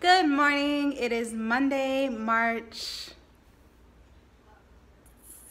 Good morning. It is Monday, March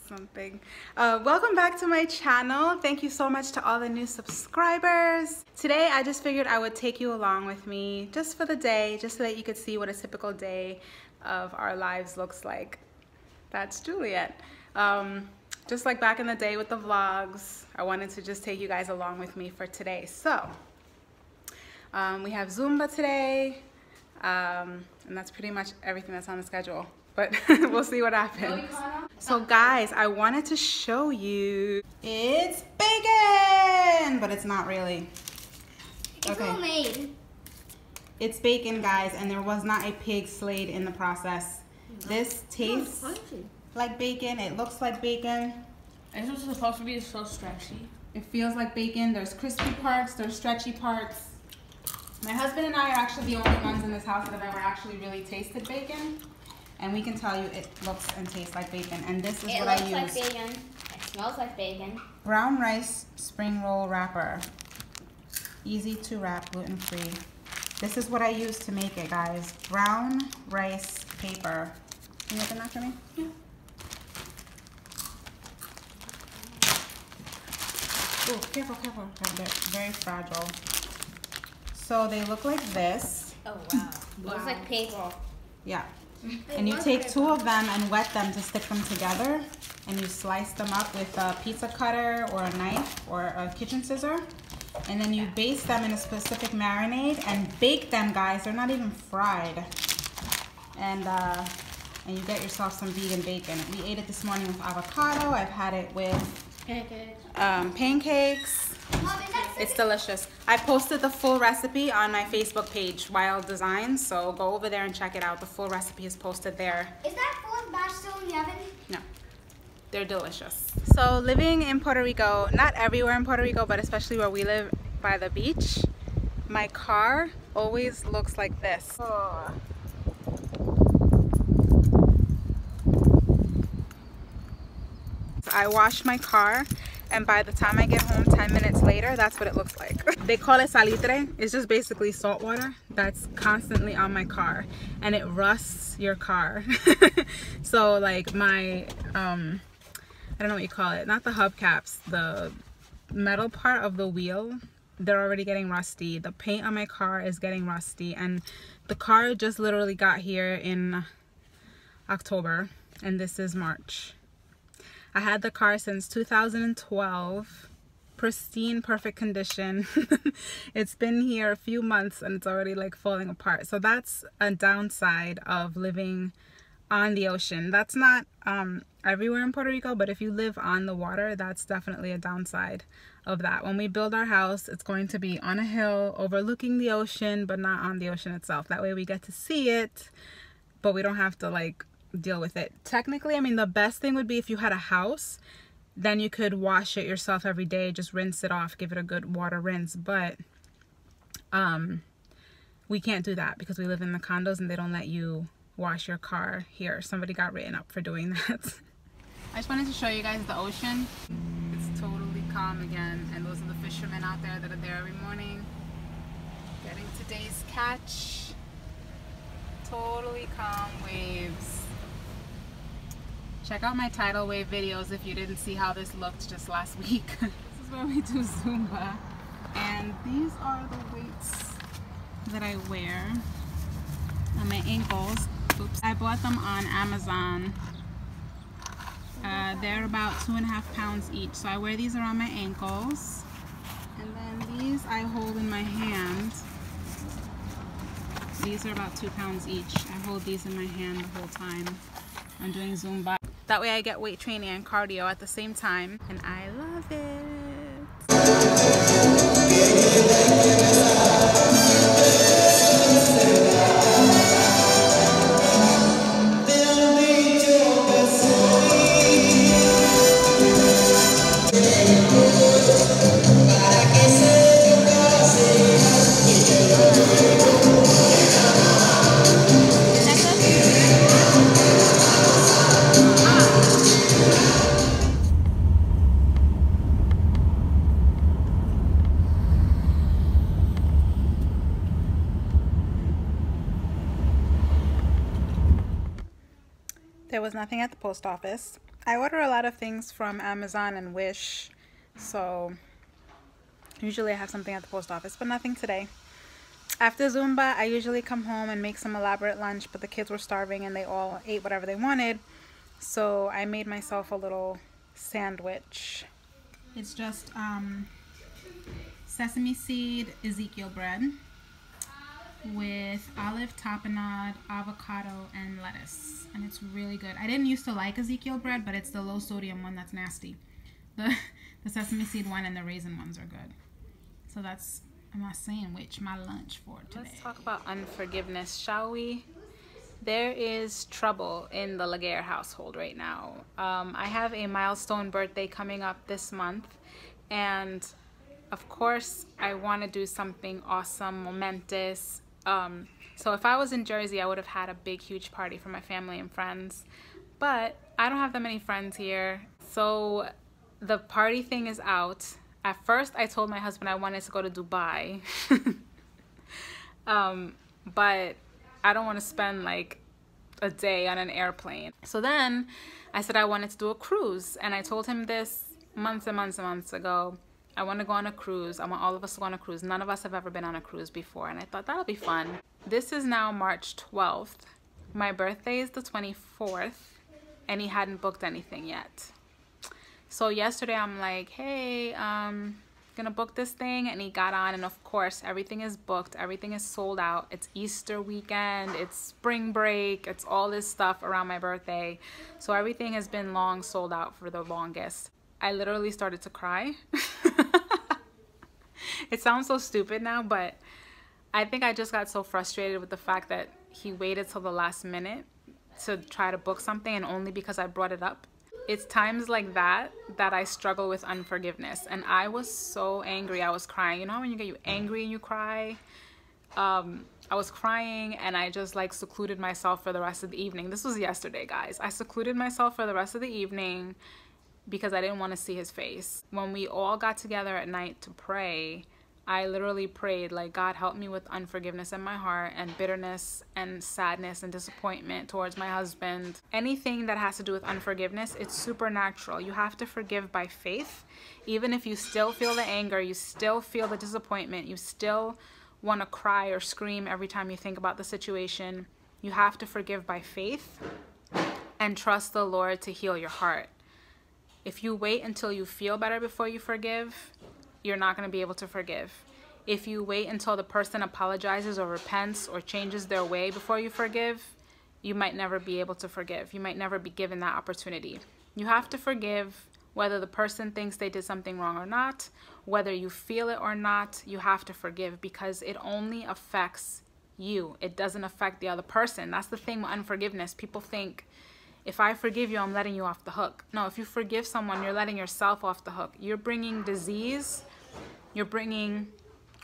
something. Welcome back to my channel. Thank you so much to all the new subscribers. Today I just figured I would take you along with me just for the day, just so that you could see what a typical day of our lives looks like. That's Juliet. Just like back in the day with the vlogs, I wanted to just take you guys along with me for today. So we have Zumba today. And that's pretty much everything that's on the schedule, but we'll see what happens. So guys, I wanted to show you, it's bacon, but it's not really. It's homemade. It's bacon, guys, and there was not a pig slayed in the process. This tastes like bacon. It looks like bacon. It's supposed to be so stretchy. It feels like bacon. There's crispy parts, there's stretchy parts. My husband and I are actually the only ones in this house that have ever actually really tasted bacon. And we can tell you it looks and tastes like bacon. And this is what I use. It looks like bacon. It smells like bacon. Brown rice spring roll wrapper. Easy to wrap, gluten free. This is what I use to make it, guys. Brown rice paper. Can you open that for me? Yeah. Oh, careful, careful. They're very fragile. So they look like this. Oh wow. Looks like paper. Yeah. And you take two of them and wet them to stick them together. And you slice them up with a pizza cutter or a knife or a kitchen scissor. And then you baste them in a specific marinade and bake them, guys. They're not even fried. And you get yourself some vegan bacon. We ate it this morning with avocado. I've had it with pancakes. It's delicious. I posted the full recipe on my Facebook page, Wild Designs, so go over there and check it out. The full recipe is posted there. Is that fourth batch still in the oven? No. They're delicious. So living in Puerto Rico, not everywhere in Puerto Rico, but especially where we live by the beach, my car always looks like this. Oh. So I wash my car, and by the time I get home 10 minutes later, that's what it looks like. They call it salitre. It's just basically salt water that's constantly on my car, and it rusts your car. So like my, I don't know what you call it, not the hubcaps, the metal part of the wheel, they're already getting rusty. The paint on my car is getting rusty, and the car just literally got here in October, and this is March. I had the car since 2012, pristine, perfect condition. It's been here a few months and it's already like falling apart. So that's a downside of living on the ocean. That's not everywhere in Puerto Rico, but if you live on the water, that's definitely a downside of that. When we build our house, it's going to be on a hill overlooking the ocean, but not on the ocean itself. That way we get to see it, but we don't have to like deal with it. Technically, I mean, the best thing would be if you had a house, then you could wash it yourself every day, just rinse it off, give it a good water rinse. But we can't do that because we live in the condos and they don't let you wash your car here. Somebody got written up for doing that. I just wanted to show you guys the ocean. It's totally calm again, and those are the fishermen out there that are there every morning getting today's catch. Totally calm waves. Check out my tidal wave videos if you didn't see how this looked just last week. This is where we do Zumba. And these are the weights that I wear on my ankles. Oops. I bought them on Amazon. They're about 2.5 pounds each. So I wear these around my ankles. And then these I hold in my hand. These are about 2 pounds each. I hold these in my hand the whole time I'm doing Zumba. That way I get weight training and cardio at the same time, and I love it. There was nothing at the post office. I order a lot of things from Amazon and Wish, so usually I have something at the post office, but nothing today. After Zumba, I usually come home and make some elaborate lunch, but the kids were starving and they all ate whatever they wanted, so I made myself a little sandwich. It's just sesame seed Ezekiel bread with olive tapenade, avocado, and lettuce, and it's really good. I didn't used to like Ezekiel bread, but it's the low sodium one that's nasty. The sesame seed one and the raisin ones are good. So that's my sandwich, my lunch for today. Let's talk about unforgiveness, shall we? There is trouble in the Laguerre household right now. I have a milestone birthday coming up this month, and of course I want to do something awesome, momentous. So if I was in Jersey, I would have had a big, huge party for my family and friends, but I don't have that many friends here. So the party thing is out. At first, I told my husband I wanted to go to Dubai, but I don't want to spend like a day on an airplane. So then I said I wanted to do a cruise, and I told him this months and months and months ago. I want to go on a cruise. I want all of us to go on a cruise. None of us have ever been on a cruise before, and I thought that'll be fun. This is now March 12th. My birthday is the 24th, and he hadn't booked anything yet. So yesterday I'm like, hey, gonna book this thing, and he got on, and of course everything is booked, everything is sold out. It's Easter weekend, it's spring break, it's all this stuff around my birthday. So everything has been long sold out for the longest. I literally started to cry. It sounds so stupid now, but I think I just got so frustrated with the fact that he waited till the last minute to try to book something, and only because I brought it up. It's times like that that I struggle with unforgiveness, and I was so angry. I was crying. You know how when you get angry and you cry? I was crying, and I just like secluded myself for the rest of the evening. This was yesterday, guys. I secluded myself for the rest of the evening because I didn't want to see his face. When we all got together at night to pray, I literally prayed like, God, help me with unforgiveness in my heart, and bitterness and sadness and disappointment towards my husband. Anything that has to do with unforgiveness, it's supernatural. You have to forgive by faith. Even if you still feel the anger, you still feel the disappointment, you still want to cry or scream every time you think about the situation, you have to forgive by faith and trust the Lord to heal your heart. If you wait until you feel better before you forgive, you're not going to be able to forgive. If you wait until the person apologizes or repents or changes their way before you forgive, you might never be able to forgive. You might never be given that opportunity. You have to forgive whether the person thinks they did something wrong or not, whether you feel it or not. You have to forgive because it only affects you. It doesn't affect the other person. That's the thing with unforgiveness. People think, if I forgive you, I'm letting you off the hook. No, if you forgive someone, you're letting yourself off the hook. You're bringing disease. You're bringing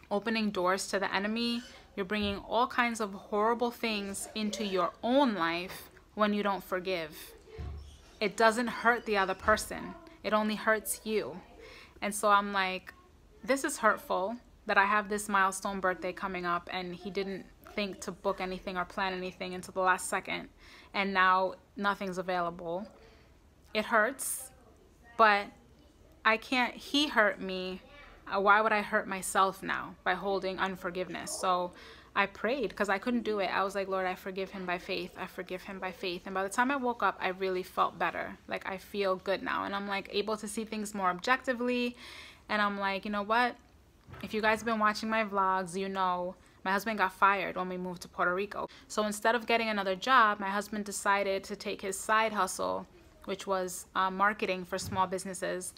opening doors to the enemy. You're bringing all kinds of horrible things into your own life when you don't forgive. It doesn't hurt the other person. It only hurts you. And so I'm like, this is hurtful that I have this milestone birthday coming up, and he didn't think to book anything or plan anything until the last second, and now nothing's available. It hurts, but I can't, he hurt me. Why would I hurt myself now by holding unforgiveness? So I prayed because I couldn't do it. I was like, Lord, I forgive him by faith. I forgive him by faith. And by the time I woke up, I really felt better. Like, I feel good now, and I'm like able to see things more objectively. And I'm like, you know what? If you guys have been watching my vlogs, you know my husband got fired when we moved to Puerto Rico. So instead of getting another job, my husband decided to take his side hustle, which was marketing for small businesses.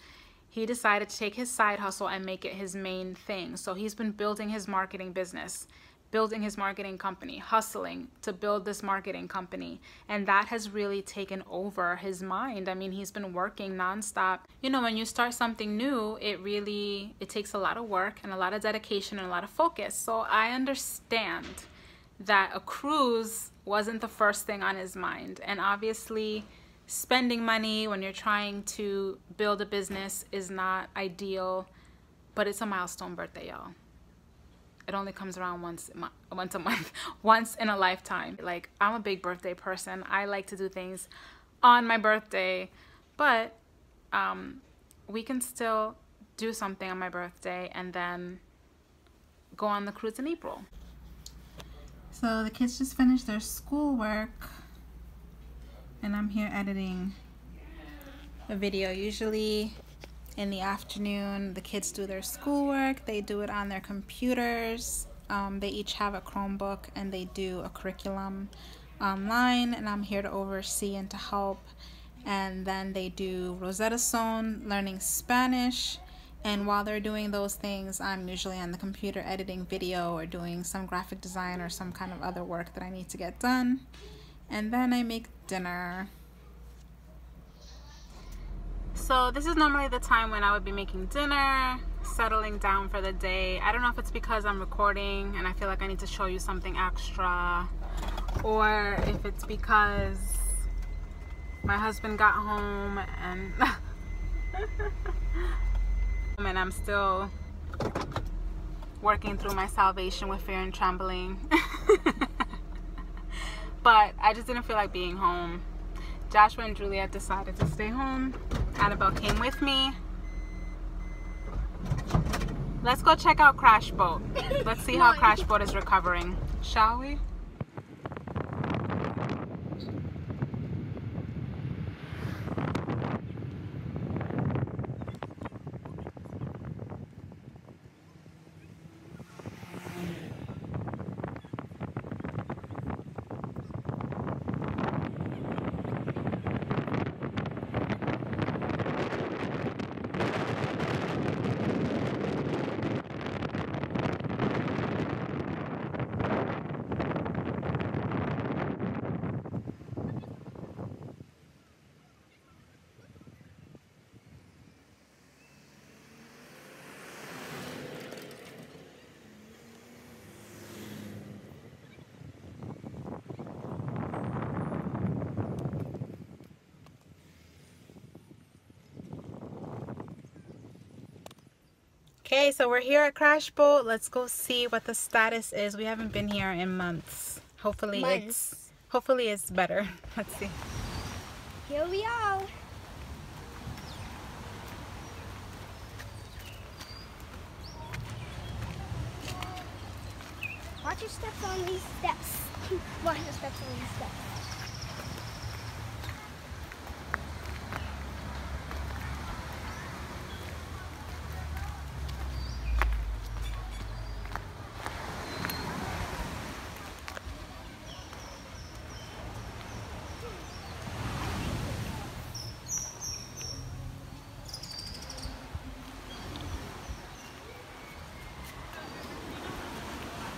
He decided to take his side hustle and make it his main thing. So he's been building his marketing business, building his marketing company, hustling to build this marketing company. And that has really taken over his mind. I mean, he's been working nonstop. You know, when you start something new, it takes a lot of work and a lot of dedication and a lot of focus. So I understand that a cruise wasn't the first thing on his mind. And obviously, spending money when you're trying to build a business is not ideal, but it's a milestone birthday, y'all. It only comes around once a month, once in a lifetime. Like, I'm a big birthday person. I like to do things on my birthday, but we can still do something on my birthday and then go on the cruise in April. So the kids just finished their schoolwork and I'm here editing a video. Usually in the afternoon the kids do their schoolwork, they do it on their computers. They each have a Chromebook and they do a curriculum online, and I'm here to oversee and to help. And then they do Rosetta Stone, learning Spanish, and while they're doing those things I'm usually on the computer editing video or doing some graphic design or some kind of other work that I need to get done. And then I make dinner. So this is normally the time when I would be making dinner, settling down for the day. I don't know if it's because I'm recording and I feel like I need to show you something extra, or if it's because my husband got home and and I'm still working through my salvation with fear and trembling. But I just didn't feel like being home. Joshua and Juliet decided to stay home. Annabelle came with me. Let's go check out Crash Boat. Let's see how Crash Boat is recovering, shall we? Okay, so we're here at Crash Boat. Let's go see what the status is. We haven't been here in months. Hopefully it's better. Let's see. Here we are. Watch your steps on these steps. Watch your steps on these steps.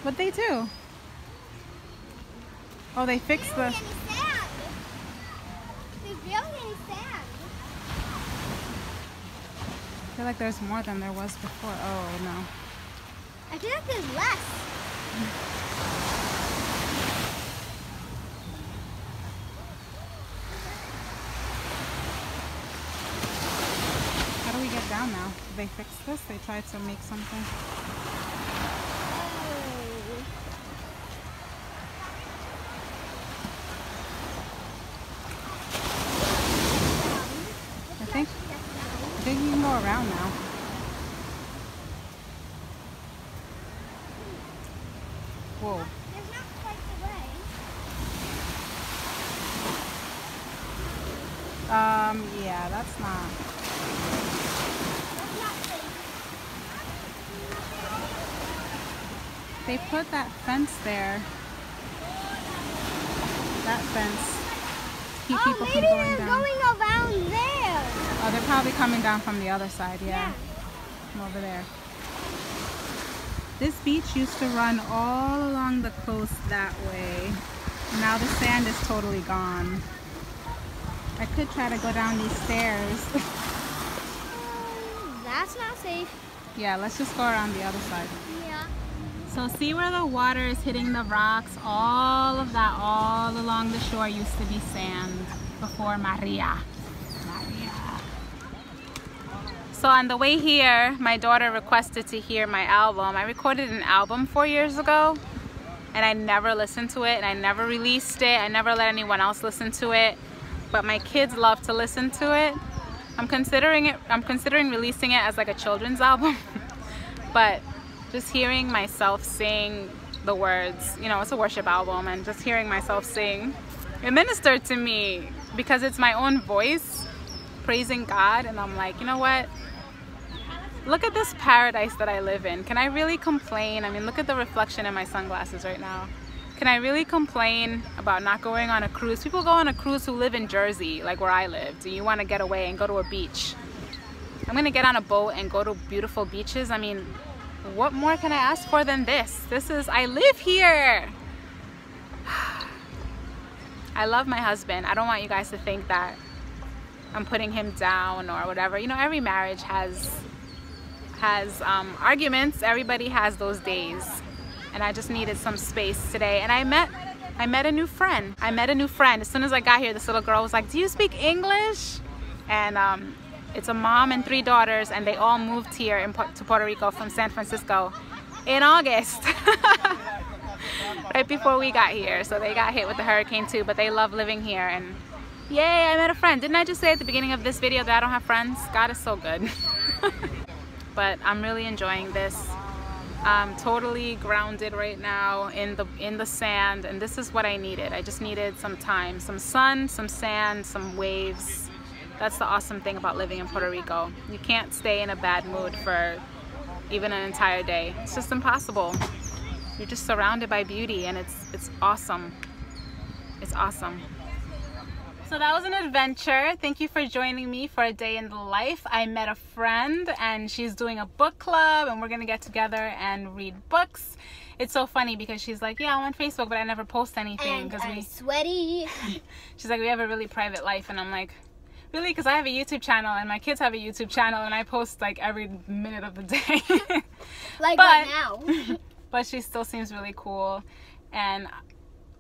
What'd they do? Oh, they fixed the... There's barely any sand. I feel like there's more than there was before. Oh, no. I feel like there's less. How do we get down now? Did they fix this? They tried to make something. I think you can go around now. Whoa. There's not quite the way. Yeah, that's not. They put that fence there. That fence. To keep people from going down. Going around there. Oh, they're probably coming down from the other side, yeah. From over there. This beach used to run all along the coast that way. Now the sand is totally gone. I could try to go down these stairs. That's not safe. Yeah, let's just go around the other side. Yeah. So see where the water is hitting the rocks? All of that all along the shore used to be sand before Maria. So on the way here, my daughter requested to hear my album. I recorded an album 4 years ago and I never listened to it and I never released it. I never let anyone else listen to it. but my kids love to listen to it. I'm considering releasing it as like a children's album. But just hearing myself sing the words, you know, it's a worship album, and just hearing myself sing, it ministered to me because it's my own voice praising God. And I'm like, you know what? Look at this paradise that I live in. Can I really complain? I mean, look at the reflection in my sunglasses right now. Can I really complain about not going on a cruise? People go on a cruise who live in Jersey, like where I lived, and you want to get away and go to a beach. I'm going to get on a boat and go to beautiful beaches. I mean, what more can I ask for than this? I live here. I love my husband. I don't want you guys to think that I'm putting him down or whatever. You know, every marriage has arguments. Everybody has those days. And I just needed some space today. And I met a new friend. As soon as I got here, this little girl was like, "Do you speak English?" And it's a mom and 3 daughters, and they all moved here to Puerto Rico from San Francisco in August. Right before we got here. So they got hit with the hurricane too, but they love living here. And yay, I met a friend. Didn't I just say at the beginning of this video that I don't have friends? God is so good. But I'm really enjoying this. I'm totally grounded right now in the sand, and this is what I needed. I just needed some time, some sun, some sand, some waves. That's the awesome thing about living in Puerto Rico. You can't stay in a bad mood for even an entire day. It's just impossible. You're just surrounded by beauty, and it's awesome. It's awesome. So that was an adventure. Thank you for joining me for a day in the life. I met a friend, and she's doing a book club, and we're gonna get together and read books. It's so funny because she's like, "Yeah, I'm on Facebook, but I never post anything because I'm sweaty." She's like, "We have a really private life," and I'm like, "Really?" Because I have a YouTube channel, and my kids have a YouTube channel, and I post like every minute of the day. Like right now. But she still seems really cool, and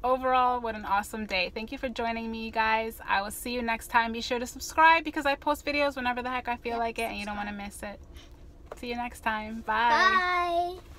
overall, what an awesome day. Thank you for joining me, you guys. I will see you next time. Be sure to subscribe because I post videos whenever the heck I feel like it, and you don't want to miss it. See you next time. Bye. Bye.